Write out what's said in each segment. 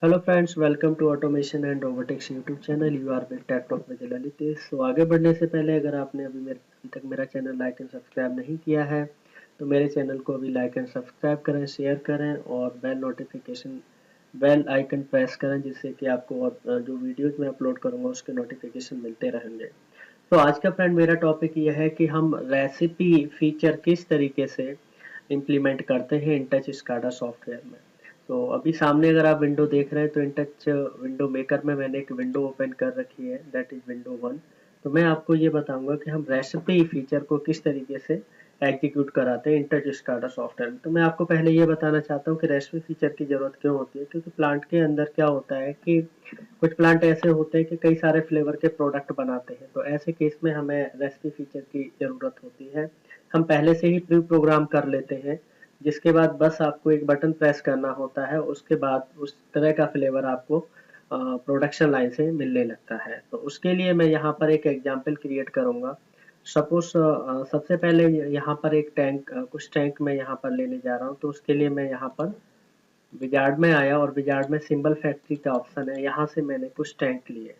Hello friends, welcome to automation and robotics YouTube channel. You are with tech talk with Lalit. So आगे बढ़ने से पहले अगर आपने अभी तक मेरा चैनल लाइक एंड सब्सक्राइब नहीं किया है तो मेरे चैनल को अभी लाइक एंड सब्सक्राइब करें, शेयर करें और बेल आइकन प्रेस करें, जिससे कि आपको जो वीडियोज मैं अपलोड करूंगा उसके नोटिफिकेशन मिलते रहेंगे। तो आज का फ्रेंड मेरा टॉपिक यह है कि हम रेसिपी फीचर किस तरीके से इम्प्लीमेंट करते हैं InTouch SCADA सॉफ्टवेयर में। तो अभी सामने अगर आप विंडो देख रहे हैं तो InTouch विंडो मेकर में मैंने एक विंडो ओपन कर रखी है, दैट इज विंडो 1। तो मैं आपको ये बताऊंगा कि हम रेसिपी फीचर को किस तरीके से एग्जीक्यूट कराते हैं InTouch SCADA सॉफ्टवेयर में। तो मैं आपको पहले ये बताना चाहता हूँ कि रेसिपी फीचर की जरूरत क्यों होती है, क्योंकि प्लांट के अंदर क्या होता है कि कुछ प्लांट ऐसे होते हैं कि कई सारे फ्लेवर के प्रोडक्ट बनाते हैं। तो ऐसे केस में हमें रेसिपी फीचर की ज़रूरत होती है। हम पहले से ही प्री प्रोग्राम कर लेते हैं, जिसके बाद बस आपको एक बटन प्रेस करना होता है, उसके बाद उस तरह का फ्लेवर आपको प्रोडक्शन लाइन से मिलने लगता है। तो उसके लिए मैं यहाँ पर एक एग्जाम्पल क्रिएट करूँगा। सपोज सबसे पहले यहाँ पर एक कुछ टैंक मैं यहाँ पर लेने जा रहा हूँ। तो उसके लिए मैं यहाँ पर विजार्ड में आया और विजार्ड में सिंबल फैक्ट्री का ऑप्शन है, यहाँ से मैंने कुछ टैंक लिए।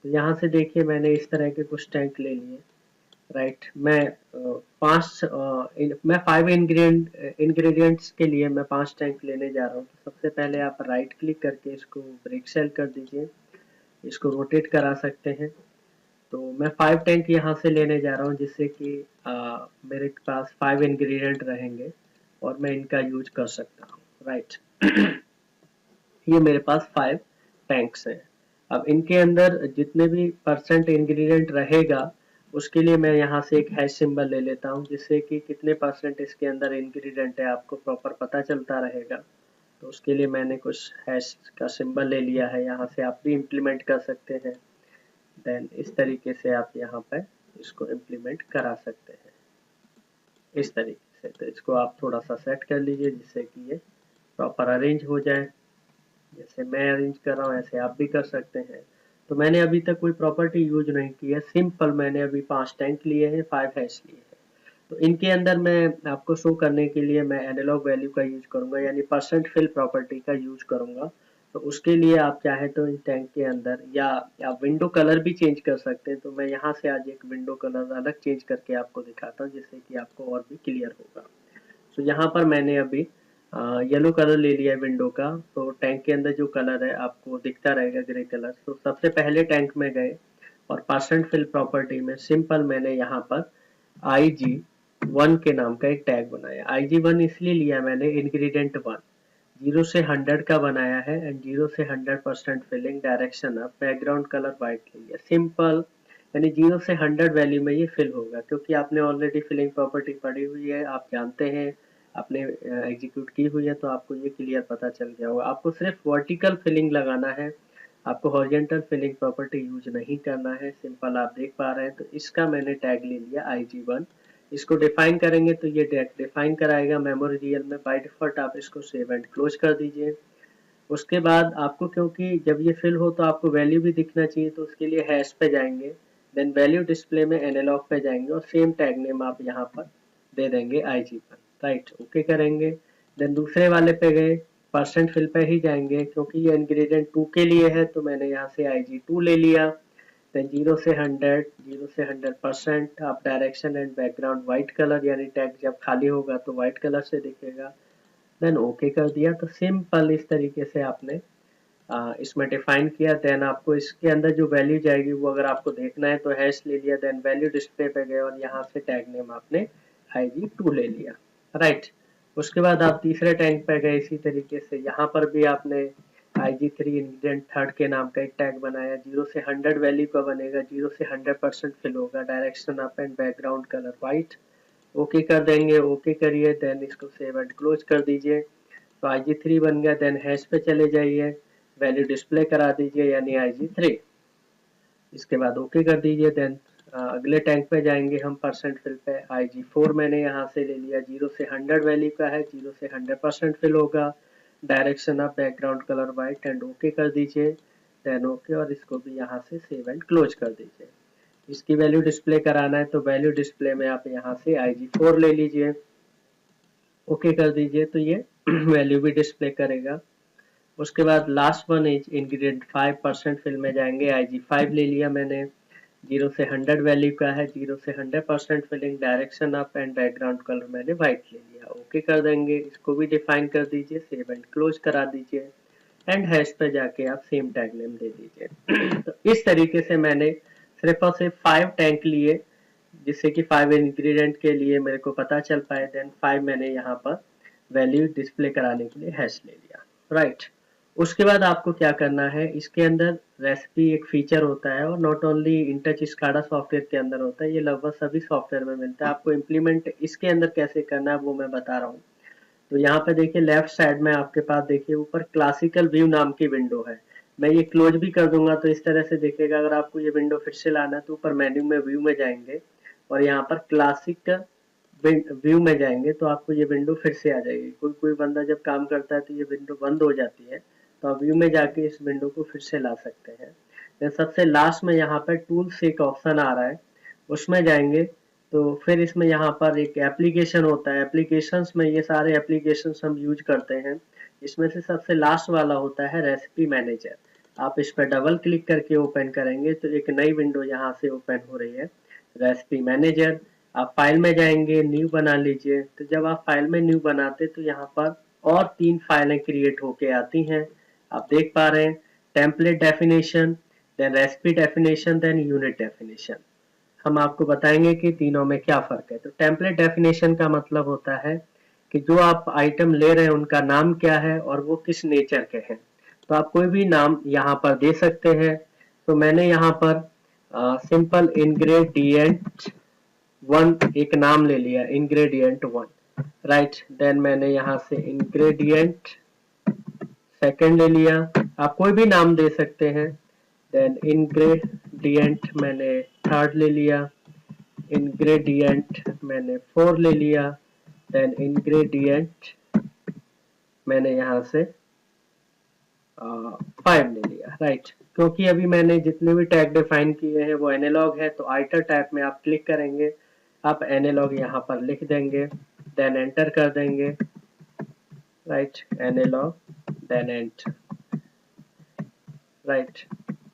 तो यहाँ से देखिए मैंने इस तरह के कुछ टैंक ले लिए। राइट, मैं 5 इंग्रेडिएंट्स के लिए मैं 5 टैंक लेने जा रहा हूँ। तो सबसे पहले आप राइट क्लिक करके इसको ब्रेक सेल कर दीजिए, इसको रोटेट करा सकते हैं। तो मैं 5 टैंक यहाँ से लेने जा रहा हूँ, जिससे कि मेरे पास 5 इंग्रेडिएंट रहेंगे और मैं इनका यूज कर सकता हूँ। राइट, ये मेरे पास 5 टैंक्स हैं। अब इनके अंदर जितने भी परसेंट इंग्रेडिएंट रहेगा उसके लिए मैं यहाँ से एक हैश सिंबल ले लेता हूँ, जिससे कि कितने परसेंट इसके अंदर इंग्रेडिएंट है आपको प्रॉपर पता चलता रहेगा। तो उसके लिए मैंने कुछ हैश का सिंबल ले लिया है, यहाँ से आप भी इम्प्लीमेंट कर सकते हैं। देन इस तरीके से आप यहाँ पे इसको इम्प्लीमेंट करा सकते हैं इस तरीके से। तो इसको आप थोड़ा सा सेट कर लीजिए जिससे कि ये प्रॉपर अरेंज हो जाए। जैसे मैं अरेंज कर रहा हूँ ऐसे आप भी कर सकते हैं। तो मैंने अभी तक कोई प्रॉपर्टी यूज नहीं की है, सिंपल मैंने अभी 5 टैंक लिए हैं, 5 हैश लिए हैं। तो इनके अंदर मैं आपको शो करने के लिए मैं एनालॉग वैल्यू का यूज करूंगा, यानी परसेंट फिल प्रॉपर्टी का यूज करूंगा। तो उसके लिए आप चाहे तो इन टैंक के अंदर या आप विंडो कलर भी चेंज कर सकते हैं। तो मैं यहाँ से आज एक विंडो कलर अलग चेंज करके आपको दिखाता हूँ, जिससे कि आपको और भी क्लियर होगा। तो यहाँ पर मैंने अभी येलो कलर ले लिया है विंडो का। तो टैंक के अंदर जो कलर है आपको दिखता रहेगा ग्रे कलर। तो सबसे पहले टैंक में गए और परसेंट फिल प्रॉपर्टी में सिंपल मैंने यहाँ पर IG1 के नाम का एक टैग बनाया। IG1 इसलिए लिया मैंने, इंग्रेडिएंट 1 0 से 100 का बनाया है एंड 0 से 100% filling, direction up, background colour white ले लिया। सिंपल, यानी 0 से 100 वैल्यू में ये फिल होगा, क्योंकि आपने ऑलरेडी फिलिंग प्रॉपर्टी पढ़ी हुई है, आप जानते हैं, आपने एग्जीक्यूट की हुई है, तो आपको ये क्लियर पता चल गया होगा। आपको सिर्फ वर्टिकल फिलिंग लगाना है, आपको हॉरिजॉन्टल फिलिंग प्रॉपर्टी यूज नहीं करना है। सिंपल आप देख पा रहे हैं। तो इसका मैंने टैग ले लिया IG1। इसको डिफाइन करेंगे तो ये डिफाइन कराएगा मेमोरी रीजन में। बाय डिफॉल्ट आप इसको सेव एंड क्लोज कर दीजिए। उसके बाद आपको, क्योंकि जब ये फिल हो तो आपको वैल्यू भी दिखना चाहिए, तो उसके लिए हैश पे जाएंगे, देन वैल्यू डिस्प्ले में एनालॉग पे जाएंगे और सेम टैग नेम आप यहाँ पर दे देंगे IG1। राइट, ओके करेंगे। देन दूसरे वाले पे गए, परसेंट फिल पे ही जाएंगे, क्योंकि ये इंग्रेडिएंट 2 के लिए है तो मैंने यहाँ से IG2 ले लिया। देन 0 से 100, 0 से 100% आप direction and background white colour, यानी टैग जब खाली होगा तो व्हाइट कलर से दिखेगा। देन ओके कर दिया। तो सिंपल इस तरीके से आपने इसमें डिफाइन किया। देन आपको इसके अंदर जो वैल्यू जाएगी वो अगर आपको देखना है तो हैश ले लिया, देन वैल्यू डिस्प्ले पे गए और यहाँ से टैग नेम आपने IG2 ले लिया। राइट, उसके बाद आप तीसरे टैग पे गए, इसी तरीके से यहाँ पर भी आपने IG3 इंग्रेडिएंट थर्ड के नाम का एक टैग बनाया। 0 से 100 वैल्यू का बनेगा, 0 से 100% फिल होगा, direction up and background colour white. Okay कर देंगे, ओके करिए, देन इसको सेव एंड क्लोज कर दीजिए। तो IG3 बन गया। देन हैश पे चले जाइए, वैल्यू डिस्प्ले करा दीजिए यानी IG3। इसके बाद ओके कर दीजिए। देन अगले टैंक पे जाएंगे हम, परसेंट फिल पे। IG4 मैंने यहाँ से ले लिया, 0 से 100 वैल्यू का है, 0 से 100% फिल होगा, direction of background colour white and okay कर दीजिए। देन ओके, और इसको भी यहाँ से सेव एंड क्लोज कर दीजिए। इसकी वैल्यू डिस्प्ले कराना है तो वैल्यू डिस्प्ले में आप यहाँ से IG4 ले लीजिए, ओके कर दीजिए। तो ये वैल्यू भी डिस्प्ले करेगा। उसके बाद last one is ingredient 5% fill में जाएंगे, IG5 ले लिया मैंने, 0 से 100 वैल्यू का है, 0 से 100% filling, direction up and background colour मैंने व्हाइट ले लिया। ओके कर देंगे, इसको भी डिफाइन कर दीजिए, सेव एंड क्लोज करा दीजिए एंड हैश पे जाके आप सेम टैग नेम दे दीजिए। तो इस तरीके से मैंने सिर्फ और सिर्फ 5 टैंक लिए, जिससे कि 5 इंग्रेडिएंट के लिए मेरे को पता चल पाए, देन 5 मैंने यहाँ पर वैल्यू डिस्प्ले कराने के लिए हैश ले लिया, राइट। उसके बाद आपको क्या करना है, इसके अंदर रेसिपी एक फीचर होता है और नॉट ओनली इंटच स्काडा सॉफ्टवेयर के अंदर होता है, ये लगभग सभी सॉफ्टवेयर में मिलता है। आपको इम्प्लीमेंट इसके अंदर कैसे करना है वो मैं बता रहा हूँ। तो यहाँ पे देखिए लेफ्ट साइड में आपके पास देखिए ऊपर क्लासिकल व्यू नाम की विंडो है। मैं ये क्लोज भी कर दूंगा तो इस तरह से दिखेगा। अगर आपको ये विंडो फिर से लाना है तो ऊपर मेन्यू में व्यू में जाएंगे और यहाँ पर क्लासिक व्यू में जाएंगे तो आपको ये विंडो फिर से आ जाएगी। कोई कोई बंदा जब काम करता है तो ये विंडो बंद हो जाती है, तो आप व्यू में जाके इस विंडो को फिर से ला सकते हैं। फिर सबसे लास्ट में यहाँ पर टूल्स एक ऑप्शन आ रहा है, उसमें जाएंगे तो फिर इसमें यहाँ पर एक एप्लीकेशन होता है। एप्लीकेशंस में ये सारे एप्लीकेशंस हम यूज करते हैं। इसमें से सबसे लास्ट वाला होता है रेसिपी मैनेजर। आप इस पर डबल क्लिक करके ओपन करेंगे तो एक नई विंडो यहाँ से ओपन हो रही है, रेसिपी मैनेजर। आप फाइल में जाएंगे, न्यू बना लीजिए। तो जब आप फाइल में न्यू बनाते तो यहाँ पर और 3 फाइलें क्रिएट होके आती हैं, आप देख पा रहे हैं। Template definition, then recipe definition, then unit definition. हम आपको बताएंगे कि तीनों में क्या फर्क है। तो टेम्पलेट डेफिनेशन का मतलब होता है कि जो आप आइटम ले रहे हैं उनका नाम क्या है और वो किस नेचर के हैं। तो आप कोई भी नाम यहाँ पर दे सकते हैं। तो मैंने यहाँ पर सिंपल इंग्रेडिएंट 1 एक नाम ले लिया, इंग्रेडिएंट 1, राइट। देन मैंने यहाँ से इंग्रेडिएंट 2 ले लिया, आप कोई भी नाम दे सकते हैं। देन इंग्रेडिएंट मैंने 3 ले लिया, इंग्रेडिएंट मैंने 4 ले लिया, देन इंग्रेडिएंट मैंने यहाँ से 5 ले लिया, राइट। क्योंकि अभी मैंने जितने भी टैग डिफाइन किए हैं वो एनालॉग है, तो आइटर टैग में आप क्लिक करेंगे, आप एनालॉग यहाँ पर लिख देंगे, देन एंटर कर देंगे, right, analogue, then enter, right.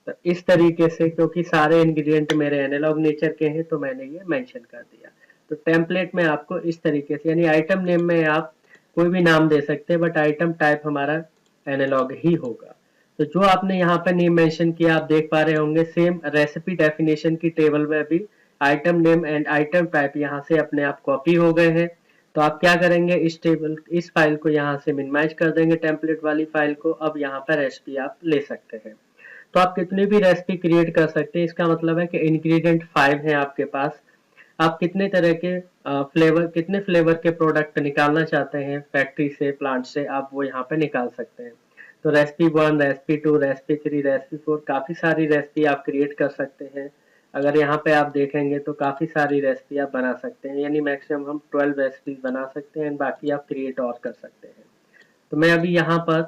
तो इस तरीके से, क्योंकि सारे इंग्रेडिएंट मेरे एनालॉग नेचर के हैं तो मैंने ये मेंशन कर दिया। तो टेम्पलेट में आपको इस तरीके से, यानी आइटम नेम में आप कोई भी नाम दे सकते हैं बट आइटम टाइप हमारा एनालॉग ही होगा। तो जो आपने यहाँ पे नेम मेंशन किया आप देख पा रहे होंगे, सेम रेसिपी डेफिनेशन की टेबल में भी item name and item type यहाँ से अपने आप कॉपी हो गए हैं। तो आप क्या करेंगे, इस फाइल को यहाँ से मिनिमाइज कर देंगे, टेम्पलेट वाली फाइल को। अब यहाँ पर रेसिपी आप ले सकते हैं। तो आप कितनी भी रेसिपी क्रिएट कर सकते हैं। इसका मतलब है कि इंग्रेडिएंट 5 है आपके पास, आप कितने तरह के कितने फ्लेवर के प्रोडक्ट निकालना चाहते हैं फैक्ट्री से, प्लांट से, आप वो यहाँ पे निकाल सकते हैं। तो रेसिपी 1, रेसिपी 2, रेसिपी 3, रेसिपी 4, काफी सारी रेसिपी आप क्रिएट कर सकते हैं। अगर यहाँ पे आप देखेंगे तो काफी सारी रेसिपी आप बना सकते हैं, यानी मैक्सिमम हम 12 रेसिपी बना सकते हैं, बाकी आप क्रिएट और कर सकते हैं। तो मैं अभी यहाँ पर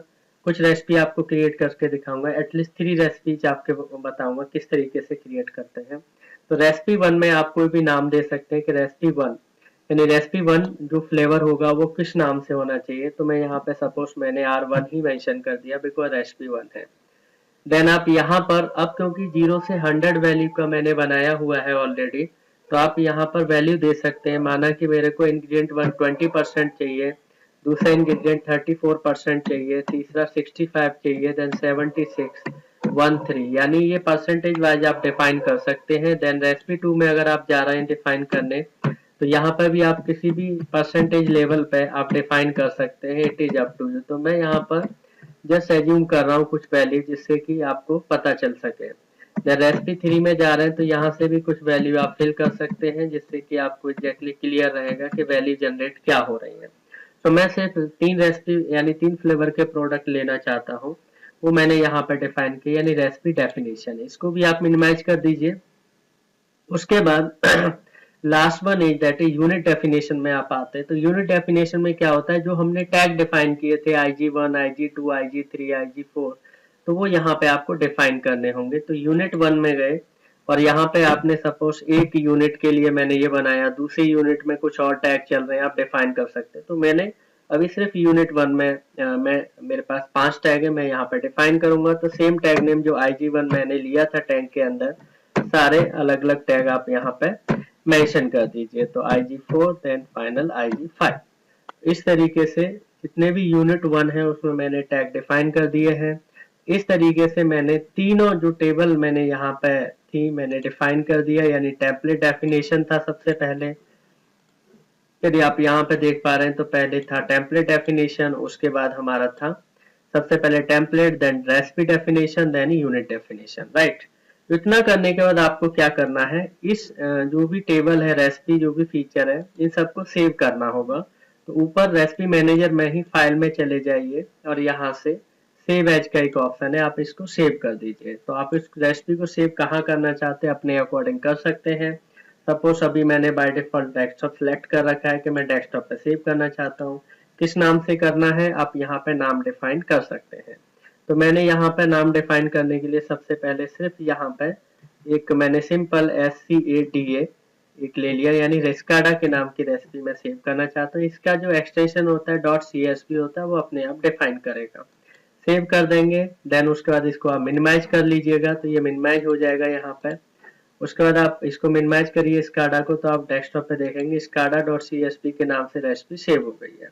कुछ रेसिपी आपको क्रिएट करके दिखाऊंगा, एटलीस्ट 3 रेसिपीज आपके बताऊंगा किस तरीके से क्रिएट करते हैं। तो रेसिपी 1 में आप कोई भी नाम दे सकते हैं कि रेसिपी 1, यानी रेसिपी 1 जो फ्लेवर होगा वो किस नाम से होना चाहिए। तो मैं यहाँ पे सपोज मैंने R1 ही मेंशन कर दिया बिकॉज रेसिपी 1 है। देन आप यहाँ पर, अब क्योंकि 0 से 100 वैल्यू का मैंने बनाया हुआ है ऑलरेडी, तो आप यहाँ पर वैल्यू दे सकते हैं। माना कि मेरे को इंग्रेडिएंट 120% चाहिए, दूसरा इंग्रेडिएंट 34% चाहिए, तीसरा 65 चाहिए, देन 76, 13, यानी ये परसेंटेज वाइज आप डिफाइन कर सकते हैं। देन रेसिपी 2 में अगर आप जा रहे हैं डिफाइन करने तो यहाँ पर भी आप किसी भी परसेंटेज लेवल पे आप डिफाइन कर सकते हैं, it is up to you. तो मैं यहाँ पर जस्ट एज्यूम कर रहा हूँ कुछ वैल्यू जिससे कि आपको पता चल सके। जब रेसिपी 3 में जा रहे हैं तो यहाँ से भी कुछ वैल्यू आप फिल कर सकते हैं जिससे कि आपको एग्जैक्टली क्लियर रहेगा कि वैल्यू जनरेट क्या हो रही है। तो मैं सिर्फ 3 रेसिपी यानी 3 फ्लेवर के प्रोडक्ट लेना चाहता हूँ, वो मैंने यहाँ पर डिफाइन किया, यानी रेसिपी डेफिनेशन। इसको भी आप मिनिमाइज कर दीजिए। उसके बाद last one is that is unit definition में आप आते हैं। तो यूनिट डेफिनेशन में क्या होता है, जो हमने टैग डिफाइन किए थे IG1, IG2, IG3, IG4, तो वो यहाँ पे आपको डिफाइन करने होंगे। तो यूनिट 1 में गए और यहाँ पे आपने सपोज एक यूनिट के लिए मैंने ये बनाया, दूसरी यूनिट में कुछ और टैग चल रहे हैं, आप डिफाइन कर सकते हैं। तो मैंने अभी सिर्फ यूनिट 1 में मेरे पास 5 टैग है, मैं यहाँ पे डिफाइन करूंगा। तो सेम टैग नेम जो IG1 मैंने लिया था टैग के अंदर, सारे अलग अलग टैग आप यहाँ पे मेंशन कर दीजिए। तो IG4 देन फाइनल IG5। इस तरीके से जितने भी यूनिट 1 है उसमें मैंने टैग डिफाइन कर दिए हैं। इस तरीके से मैंने तीनों जो टेबल मैंने यहाँ पे थी मैंने डिफाइन कर दिया, यानी टेम्पलेट डेफिनेशन था सबसे पहले। यदि आप यहाँ पे देख पा रहे हैं तो पहले था टेम्पलेट डेफिनेशन, उसके बाद हमारा था सबसे पहले template, then recipe definition, then unit definition, right. इतना करने के बाद आपको क्या करना है, इस जो भी टेबल है, रेसिपी जो भी फीचर है, इन सबको सेव करना होगा। तो ऊपर रेसिपी मैनेजर में ही फाइल में चले जाइए और यहाँ से सेव एज का एक ऑप्शन है, आप इसको सेव कर दीजिए। तो आप इस रेसिपी को सेव कहाँ करना चाहते हैं अपने अकॉर्डिंग कर सकते हैं। सपोज अभी मैंने बाय डिफॉल्ट डेस्कटॉप सेलेक्ट कर रखा है कि मैं डेस्कटॉप पे सेव करना चाहता हूँ। किस नाम से करना है आप यहाँ पे नाम डिफाइन कर सकते हैं। तो मैंने यहाँ पे नाम डिफाइन करने के लिए सबसे पहले सिर्फ यहाँ पे एक मैंने सिंपल SCADA एक ले लिया, यानी रेस्काडा के नाम की रेसिपी मैं सेव करना चाहता हूँ। इसका जो एक्सटेंशन होता है .CSV होता है वो अपने आप डिफाइन करेगा। सेव कर देंगे, देन उसके बाद इसको आप मिनिमाइज कर लीजिएगा, तो ये मिनिमाइज हो जाएगा यहाँ पे। उसके बाद आप इसको मिनिमाइज करिए स्काडा को, तो आप डेस्कटॉप पे देखेंगे scada.csv के नाम से रेसिपी सेव हो गई है।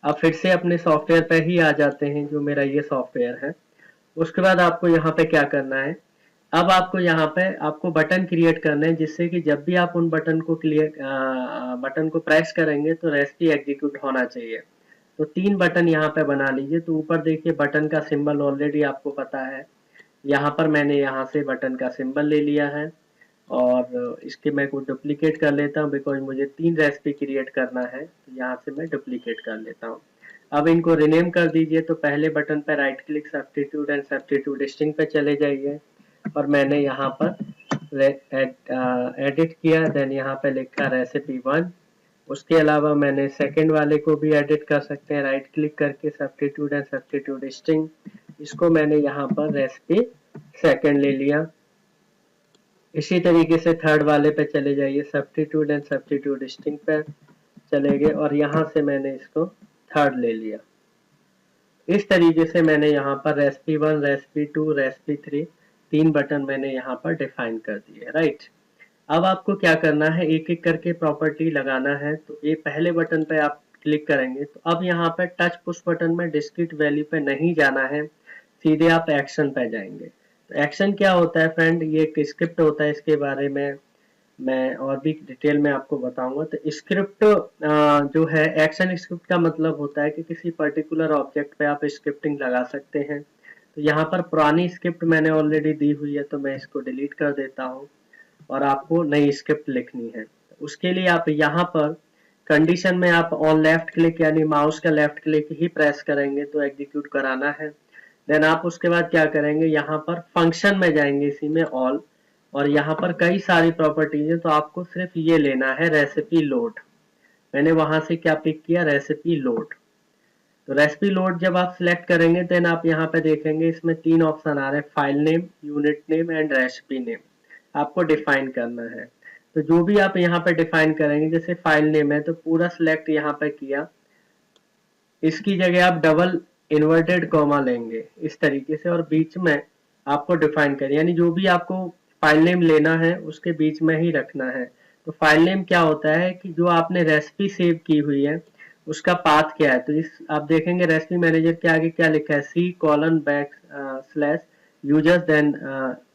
अब फिर से अपने सॉफ्टवेयर पे ही आ जाते हैं, जो मेरा ये सॉफ्टवेयर है। उसके बाद आपको यहाँ पे क्या करना है, अब आपको यहाँ पे आपको बटन क्रिएट करना है, जिससे कि जब भी आप उन बटन को प्रेस करेंगे तो रेसिपी एग्जीक्यूट होना चाहिए। तो 3 बटन यहाँ पे बना लीजिए। तो ऊपर देखिए बटन का सिंबल ऑलरेडी आपको पता है, यहाँ पर मैंने यहाँ से बटन का सिंबल ले लिया है और इसके मैं को डुप्लीकेट कर लेता हूँ, बिकॉज मुझे 3 रेसिपी क्रिएट करना है। तो यहाँ से मैं डुप्लीकेट कर लेता हूँ। अब इनको रिनेम कर दीजिए। तो पहले बटन पर right click substitute and substitute डिस्टिंग पे चले जाइए और मैंने यहाँ पर एडिट किया, देन यहाँ पे लिखा रेसिपी 1। उसके अलावा मैंने सेकंड वाले को भी एडिट कर सकते हैं, राइट क्लिक करके सब्स्टिट्यूट एंड सब्स्टिट्यूट डिस्टिंग, इसको मैंने यहाँ पर रेसिपी सेकंड ले लिया। इसी तरीके से थर्ड वाले पे चले जाइए, सब्स्टिट्यूट एंड सब्स्टिट्यूट डिस्टिंग पे चले गए और यहाँ से मैंने इसको थर्ड ले लिया। इस तरीके से मैंने यहाँ पर रेसिपी 1, रेसिपी 2, रेसिपी 3 3 बटन मैंने यहाँ पर डिफाइन कर दिए, राइट। अब आपको क्या करना है, एक एक करके प्रॉपर्टी लगाना है। तो ये पहले बटन पे आप क्लिक करेंगे तो अब यहाँ पे टच पुश बटन में डिस्क्रीट वैल्यू पे नहीं जाना है, सीधे आप एक्शन पे जाएंगे। तो एक्शन क्या होता है फ्रेंड, ये एक स्क्रिप्ट होता है, इसके बारे में मैं और भी डिटेल में आपको बताऊंगा। तो स्क्रिप्ट जो है, एक्शन स्क्रिप्ट का मतलब होता है कि किसी पर्टिकुलर ऑब्जेक्ट पे आप स्क्रिप्टिंग लगा सकते हैं। तो यहाँ पर पुरानी स्क्रिप्ट मैंने ऑलरेडी दी हुई है, तो मैं इसको डिलीट कर देता हूँ और आपको नई स्क्रिप्ट लिखनी है। उसके लिए आप यहाँ पर कंडीशन में आप ऑन लेफ्ट क्लिक यानी माउस का लेफ्ट क्लिक ही प्रेस करेंगे तो एग्जीक्यूट कराना है। देन आप उसके बाद क्या करेंगे, यहाँ पर फंक्शन में जाएंगे, इसी में ऑल, और यहाँ पर कई सारी प्रॉपर्टीज है। तो आपको सिर्फ ये लेना है रेसिपी लोड। मैंने वहां से क्या पिक किया, रेसिपी लोड। तो रेसिपी लोड जब आप सिलेक्ट करेंगे देन आप यहाँ पे देखेंगे इसमें 3 ऑप्शन आ रहे हैं, file name, unit name and recipe name. आपको डिफाइन करना है। तो जो भी आप यहाँ पे डिफाइन करेंगे, जैसे फाइल नेम है तो पूरा सिलेक्ट यहाँ पे किया, इसकी जगह आप डबल इन्वर्टेड कॉमा लेंगे इस तरीके से और बीच में आपको डिफाइन करें, यानी जो भी आपको फाइल नेम लेना है उसके बीच में ही रखना है। तो फाइल नेम क्या होता है कि जो आपने रेसिपी सेव की हुई है उसका पाथ क्या है। तो इस आप देखेंगे रेसिपी मैनेजर के आगे क्या लिखा है, C:\/ यूजर्स देन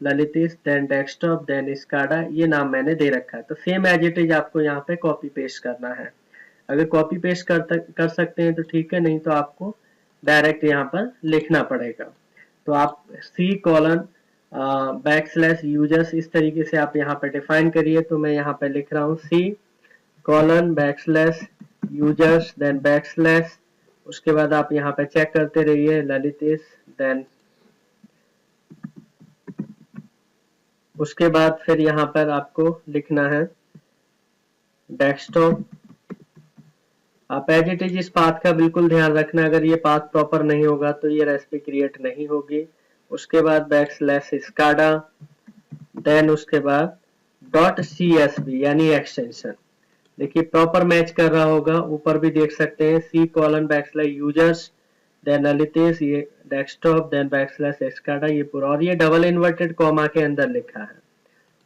ललितिस देन डेस्कटॉप देन स्काडा, ये नाम मैंने दे रखा है। तो सेम एज इट इज आपको यहाँ पे कॉपी पेस्ट करना है। अगर कॉपी पेस्ट कर सकते हैं तो ठीक है, नहीं तो आपको डायरेक्ट यहाँ पर लिखना पड़ेगा। तो आप C:\/ इस तरीके से आप यहाँ पे डिफाइन करिए। तो मैं यहाँ पे लिख रहा हूँ C:\/ देन \, उसके बाद आप यहाँ पे चेक करते रहिए ललितिस, देन उसके बाद फिर यहाँ पर आपको लिखना है डेस्कटॉप। आप एज इट इज इस पाथ का बिल्कुल ध्यान रखना, अगर ये पाथ प्रॉपर नहीं होगा तो ये रेसिपी क्रिएट नहीं होगी। उसके बाद \scada, देन उसके बाद .csv यानी एक्सटेंशन। देखिए प्रॉपर मैच कर रहा होगा, ऊपर भी देख सकते हैं C:\users देन ललितेश, ये डेस्कटॉप देन \escada, ये पूरा, और ये डबल इन्वर्टेड कॉमा के अंदर लिखा है।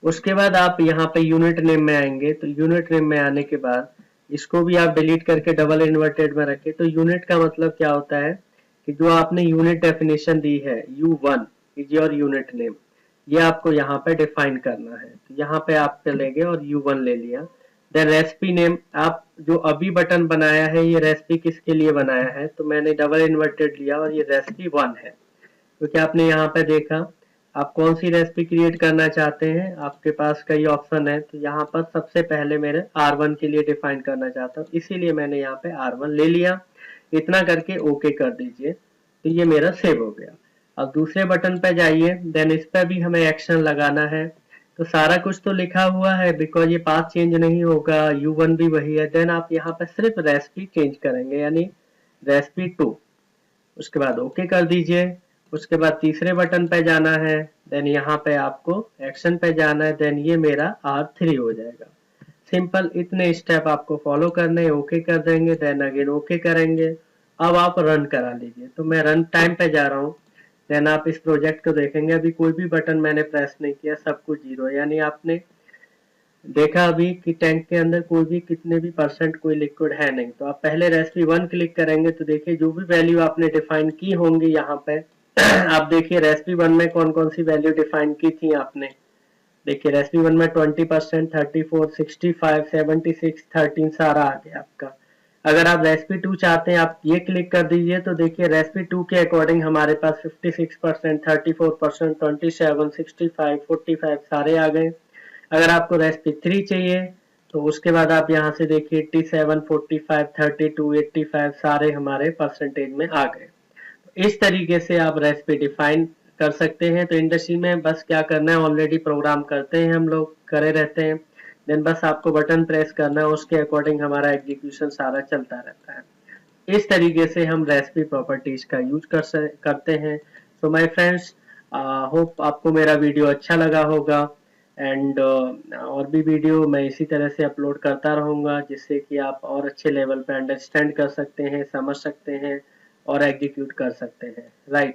उसके बाद आप यहाँ पे यूनिट नेम में आएंगे, तो यूनिट नेम में आने के बाद इसको भी आप डिलीट करके डबल इन्वर्टेड में रखें। तो यूनिट का मतलब क्या होता है कि जो आपने यूनिट डेफिनेशन दी है U1 is your unit name, ये आपको यहाँ पे डिफाइन करना है। तो यहाँ पे आप चलेंगे और U1 ले लिया। देन रेसिपी नेम, आप जो अभी बटन बनाया है ये रेसिपी किसके लिए बनाया है, तो मैंने डबल इन्वर्टेड लिया और ये रेसिपी 1 है, क्योंकि आपने यहाँ पे देखा आप कौन सी रेसिपी क्रिएट करना चाहते हैं, आपके पास कई ऑप्शन है। तो यहाँ पर सबसे पहले मेरे R1 के लिए डिफाइन करना चाहता हूँ, इसीलिए मैंने यहाँ पे R1 ले लिया। इतना करके ओके कर दीजिए, तो ये मेरा सेव हो गया। अब दूसरे बटन पे जाइए, देन इस पे भी हमें एक्शन लगाना है। तो सारा कुछ तो लिखा हुआ है, बिकॉज ये पाथ चेंज नहीं होगा, U1 भी वही है। देन आप यहाँ पे सिर्फ रेसिपी चेंज करेंगे, यानी रेसिपी 2। उसके बाद ओके कर दीजिए। उसके बाद तीसरे बटन पे जाना है, देन यहाँ पे आपको एक्शन पे जाना है, देन ये मेरा R3 हो जाएगा। सिंपल इतने स्टेप आपको फॉलो करने, ओके कर देंगे, देन अगेन ओके करेंगे। अब आप रन करा लीजिए। तो मैं रन टाइम पे जा रहा हूँ, देन आप इस प्रोजेक्ट को देखेंगे, अभी कोई भी बटन मैंने प्रेस नहीं किया, सब कुछ 0, यानी आपने देखा अभी कि टैंक के अंदर कोई भी कितने भी परसेंट कोई लिक्विड है नहीं। तो आप पहले रेसिपी 1 क्लिक करेंगे, तो देखिए जो भी वैल्यू आपने डिफाइन की होंगी यहाँ पे आप देखिए रेसिपी 1 में कौन कौन सी वैल्यू डिफाइन की थी आपने। देखिए रेसिपी 1 में 20%, 34, 65, 76, 13 सारा आ गया आपका। अगर आप रेसिपी 2 चाहते हैं, आप ये क्लिक कर दीजिए, तो देखिए रेसिपी 2 के अकॉर्डिंग हमारे पास 56%, 34%, 27, 65, 45 सारे आ गए। अगर आपको रेसिपी 3 चाहिए, तो उसके बाद आप यहाँ से देखिए 87, 45, 32, 85 सारे हमारे परसेंटेज में आ गए। इस तरीके से आप रेसिपी डिफाइन कर सकते हैं। तो इंडस्ट्री में बस क्या करना है, ऑलरेडी प्रोग्राम करते हैं, हम लोग करे रहते हैं, देन बस आपको बटन प्रेस करना है, उसके अकॉर्डिंग हमारा एग्जीक्यूशन सारा चलता रहता है। इस तरीके से हम रेसिपी प्रॉपर्टीज का यूज करते हैं। सो माय फ्रेंड्स, होप आपको मेरा वीडियो अच्छा लगा होगा, एंड और भी वीडियो मैं इसी तरह से अपलोड करता रहूंगा, जिससे कि आप और अच्छे लेवल पे अंडरस्टैंड कर सकते हैं, समझ सकते हैं और एग्जीक्यूट कर सकते हैं, राइट।